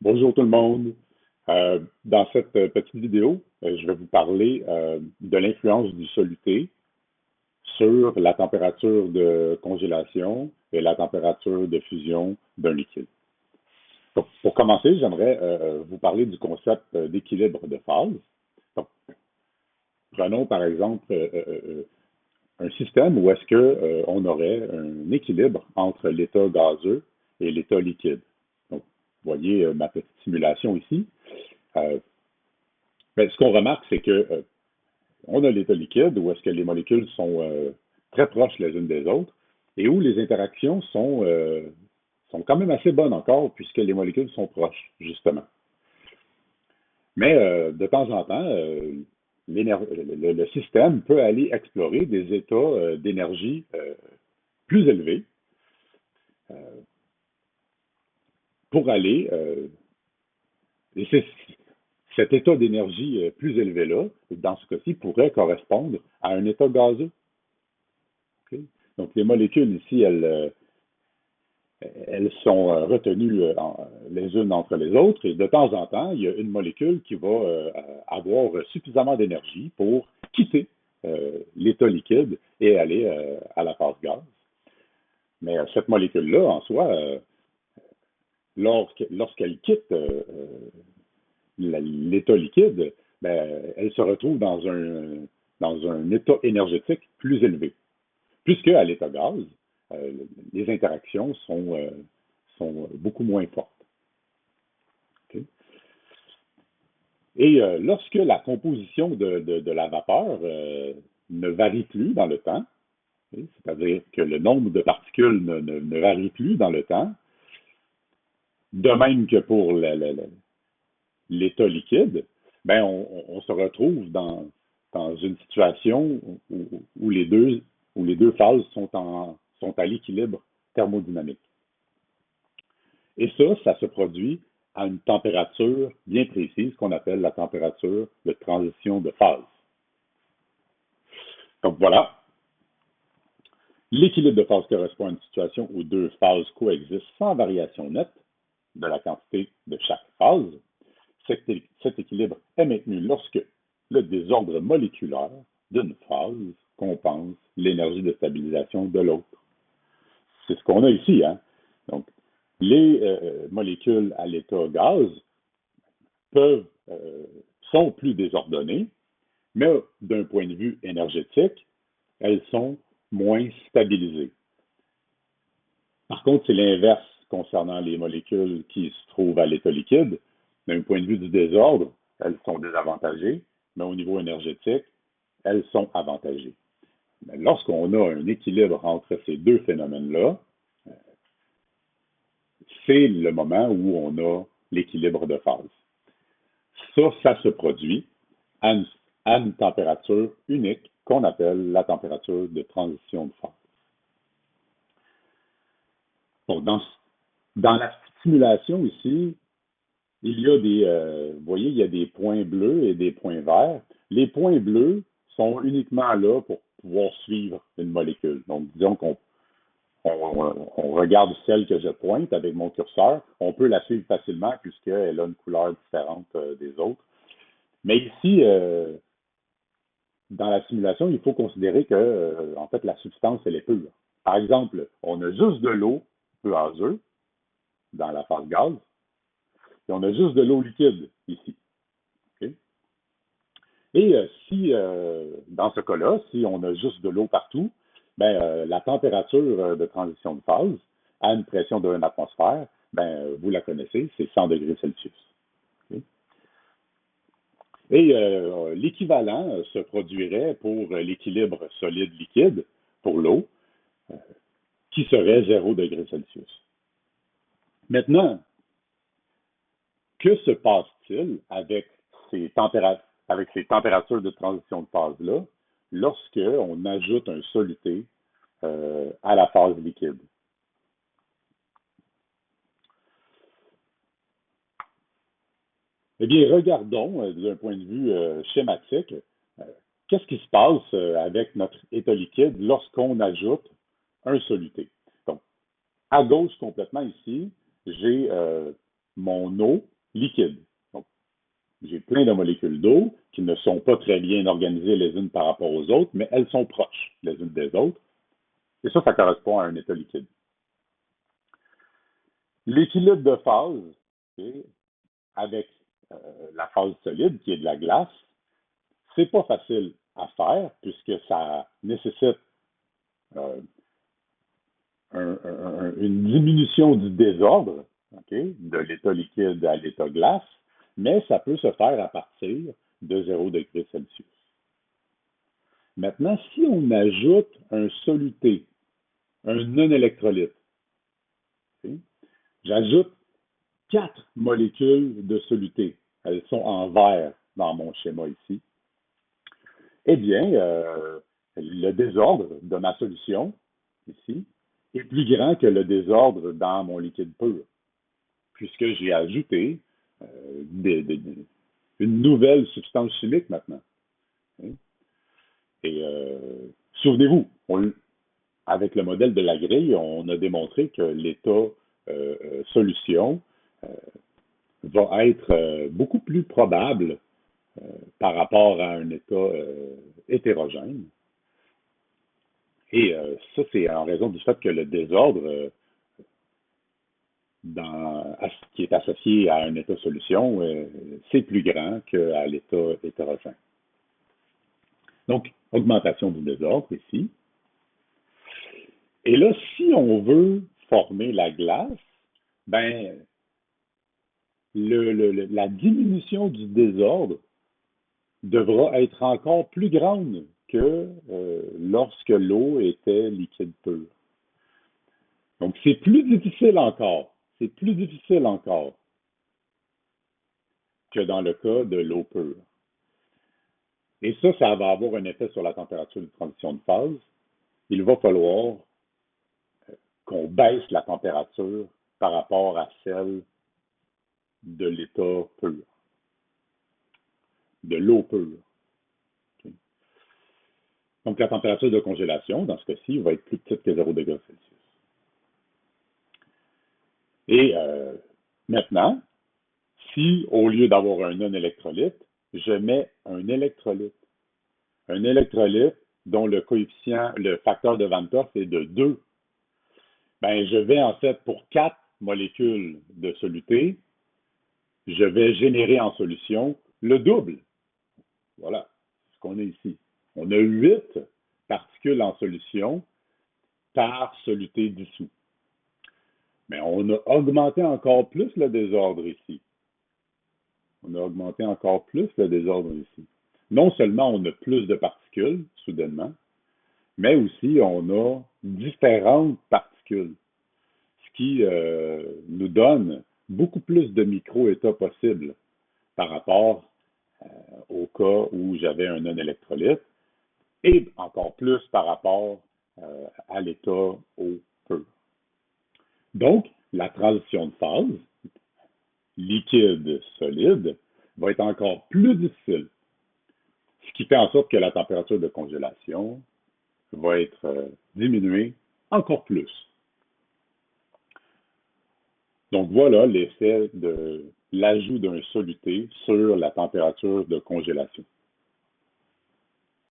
Bonjour tout le monde. Dans cette petite vidéo, je vais vous parler de l'influence du soluté sur la température de congélation et la température de fusion d'un liquide. Donc, pour commencer, j'aimerais vous parler du concept d'équilibre de phase. Donc, prenons par exemple un système où est-ce que on aurait un équilibre entre l'état gazeux et l'état liquide. Donc, vous voyez ma petite simulation ici. Euh, ben, ce qu'on remarque, c'est que on a l'état liquide où est-ce que les molécules sont très proches les unes des autres et où les interactions sont quand même assez bonnes encore puisque les molécules sont proches, justement. Mais de temps en temps, le système peut aller explorer des états d'énergie plus élevés euh, pour aller, et c'est cet état d'énergie plus élevé-là, dans ce cas-ci, pourrait correspondre à un état gazeux. Okay? Donc, les molécules ici, elles sont retenues les unes entre les autres, et de temps en temps, il y a une molécule qui va avoir suffisamment d'énergie pour quitter l'état liquide et aller à la phase gaz. Mais cette molécule-là, en soi, lorsqu'elle quitte l'état liquide, ben, elle se retrouve dans un état énergétique plus élevé. Puisque à l'état gaz, euh, les interactions sont beaucoup moins fortes. Okay? Et lorsque la composition de la vapeur ne varie plus dans le temps, okay? C'est-à-dire que le nombre de particules ne varie plus dans le temps, de même que pour l'état liquide, ben on se retrouve dans une situation où les deux phases sont à l'équilibre thermodynamique. Et ça se produit à une température bien précise qu'on appelle la température de transition de phase. Donc voilà, l'équilibre de phase correspond à une situation où deux phases coexistent sans variation nette de la quantité de chaque phase. Cet équilibre est maintenu lorsque le désordre moléculaire d'une phase compense l'énergie de stabilisation de l'autre. C'est ce qu'on a ici. Hein? Donc, les molécules à l'état gaz peuvent, sont plus désordonnées, mais d'un point de vue énergétique, elles sont moins stabilisées. Par contre, c'est l'inverse concernant les molécules qui se trouvent à l'état liquide. D'un point de vue du désordre, elles sont désavantagées, mais au niveau énergétique, elles sont avantagées. Mais lorsqu'on a un équilibre entre ces deux phénomènes-là, c'est le moment où on a l'équilibre de phase. Ça se produit à une température unique qu'on appelle la température de transition de phase. Donc, dans la simulation ici, il y a vous voyez, il y a des points bleus et des points verts. Les points bleus sont uniquement là pour pouvoir suivre une molécule. Donc, disons qu'on regarde celle que je pointe avec mon curseur, on peut la suivre facilement puisqu'elle a une couleur différente des autres. Mais ici, dans la simulation, il faut considérer que, en fait, la substance, elle est pure. Par exemple, on a juste de l'eau peu azeuse dans la phase gaz, et on a juste de l'eau liquide ici. Okay? Et si, dans ce cas-là, si on a juste de l'eau partout, ben, la température de transition de phase à une pression de 1 atmosphère, ben, vous la connaissez, c'est 100 degrés Celsius. Okay? Et l'équivalent se produirait pour l'équilibre solide-liquide, pour l'eau, euh, qui serait 0 degrés Celsius. Maintenant, que se passe-t-il avec avec ces températures de transition de phase-là lorsqu'on ajoute un soluté à la phase liquide? Eh bien, regardons d'un point de vue schématique, euh, qu'est-ce qui se passe avec notre état liquide lorsqu'on ajoute un soluté. Donc, à gauche complètement ici, j'ai mon eau liquide. Donc, j'ai plein de molécules d'eau qui ne sont pas très bien organisées les unes par rapport aux autres, mais elles sont proches les unes des autres. Et ça correspond à un état liquide. L'équilibre de phase, okay, avec la phase solide, qui est de la glace, c'est pas facile à faire puisque ça nécessite euh, une diminution du désordre, okay, de l'état liquide à l'état glace, mais ça peut se faire à partir de 0 degré Celsius. Maintenant, si on ajoute un soluté, un non-électrolyte, okay, j'ajoute 4 molécules de soluté. Elles sont en vert dans mon schéma ici. Eh bien, le désordre de ma solution, ici, est plus grand que le désordre dans mon liquide pur, puisque j'ai ajouté une nouvelle substance chimique maintenant. Et souvenez-vous, avec le modèle de la grille, on a démontré que l'état solution va être beaucoup plus probable par rapport à un état hétérogène. Et ça, c'est en raison du fait que le désordre qui est associé à un état solution, c'est plus grand qu'à l'état hétérogène. Donc, augmentation du désordre ici. Et là, si on veut former la glace, ben, la diminution du désordre devra être encore plus grande que lorsque l'eau était liquide pur. Donc, c'est plus difficile encore. C'est plus difficile encore que dans le cas de l'eau pure. Et ça va avoir un effet sur la température de transition de phase. Il va falloir qu'on baisse la température par rapport à celle de l'état pur, de l'eau pure. Okay. Donc, la température de congélation, dans ce cas-ci, va être plus petite que 0 degré Celsius. Et maintenant, si au lieu d'avoir un non-électrolyte, je mets un électrolyte dont le coefficient, le facteur de Van 't Hoff est de 2, ben, je vais en fait, pour 4 molécules de soluté, je vais générer en solution le double. Voilà ce qu'on a ici. On a 8 particules en solution par soluté dissous. Mais on a augmenté encore plus le désordre ici. On a augmenté encore plus le désordre ici. Non seulement on a plus de particules, soudainement, mais aussi on a différentes particules, ce qui nous donne beaucoup plus de micro-états possibles par rapport au cas où j'avais un non-électrolyte et encore plus par rapport à l'état eau pur. Donc, la transition de phase, liquide-solide, va être encore plus difficile, ce qui fait en sorte que la température de congélation va être diminuée encore plus. Donc voilà l'effet de l'ajout d'un soluté sur la température de congélation.